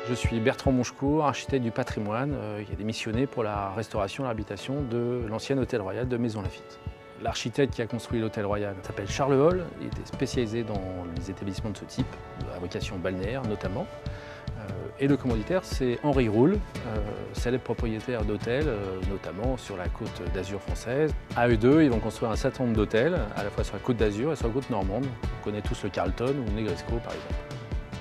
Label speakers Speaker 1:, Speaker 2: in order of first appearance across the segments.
Speaker 1: Je suis Bertrand Monchecourt, architecte du patrimoine, qui a démissionné pour la restauration et l'habitation de l'ancien Hôtel Royal de Maisons Laffitte. L'architecte qui a construit l'Hôtel Royal s'appelle Charles Hall, il était spécialisé dans les établissements de ce type, à vocation balnéaire notamment. Et le commanditaire, c'est Henri Roule, célèbre propriétaire d'hôtels, notamment sur la côte d'Azur française. À eux deux, ils vont construire un certain nombre d'hôtels, à la fois sur la côte d'Azur et sur la côte normande. On connaît tous le Carlton ou le Negresco par exemple.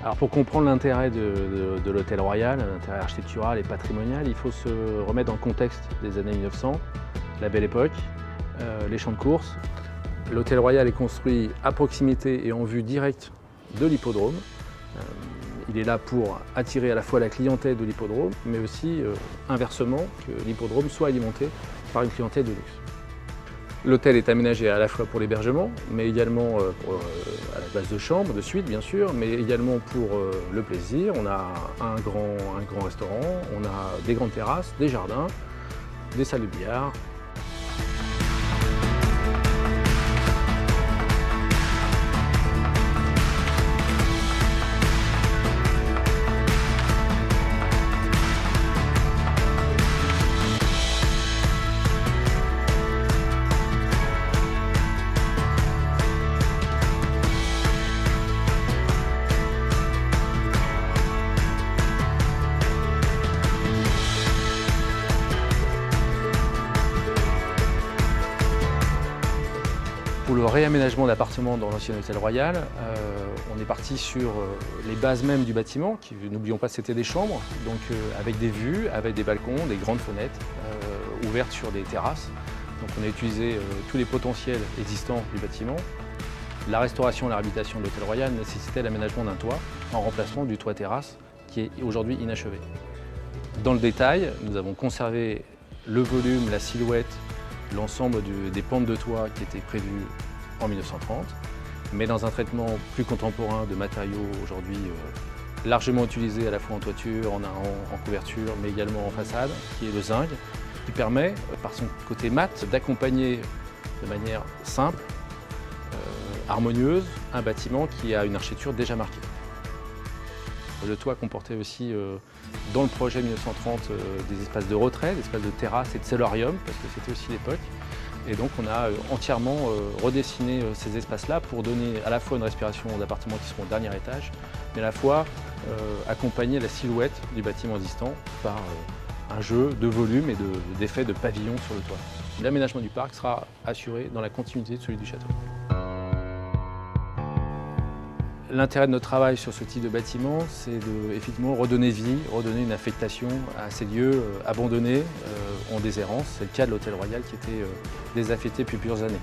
Speaker 1: Alors pour comprendre l'intérêt de l'Hôtel Royal, l'intérêt architectural et patrimonial, il faut se remettre dans le contexte des années 1900, la Belle Époque, les champs de course. L'Hôtel Royal est construit à proximité et en vue directe de l'hippodrome. Il est là pour attirer à la fois la clientèle de l'hippodrome, mais aussi inversement, que l'hippodrome soit alimenté par une clientèle de luxe. L'hôtel est aménagé à la fois pour l'hébergement, mais également à la base de chambres, de suites bien sûr, mais également pour le plaisir. On a un grand restaurant, on a des grandes terrasses, des jardins, des salles de billard. Pour le réaménagement d'appartements dans l'ancien Hôtel Royal, on est parti sur les bases mêmes du bâtiment, qui, n'oublions pas, c'était des chambres, donc avec des vues, avec des balcons, des grandes fenêtres ouvertes sur des terrasses. Donc on a utilisé tous les potentiels existants du bâtiment. La restauration et la réhabilitation de l'Hôtel Royal nécessitait l'aménagement d'un toit en remplacement du toit terrasse qui est aujourd'hui inachevé. Dans le détail, nous avons conservé le volume, la silhouette, l'ensemble des pentes de toit qui étaient prévues en 1930, mais dans un traitement plus contemporain de matériaux aujourd'hui largement utilisés à la fois en toiture, en couverture, mais également en façade, qui est le zinc, qui permet, par son côté mat, d'accompagner de manière simple, harmonieuse, un bâtiment qui a une architecture déjà marquée. Le toit comportait aussi, dans le projet 1930, des espaces de retrait, des espaces de terrasse et de solarium, parce que c'était aussi l'époque. Et donc on a entièrement redessiné ces espaces-là pour donner à la fois une respiration aux appartements qui seront au dernier étage, mais à la fois accompagner la silhouette du bâtiment existant par un jeu de volume et d'effet de pavillon sur le toit. L'aménagement du parc sera assuré dans la continuité de celui du château. L'intérêt de notre travail sur ce type de bâtiment, c'est de effectivement redonner vie, redonner une affectation à ces lieux abandonnés, en déshérence. C'est le cas de l'Hôtel Royal qui était désaffecté depuis plusieurs années.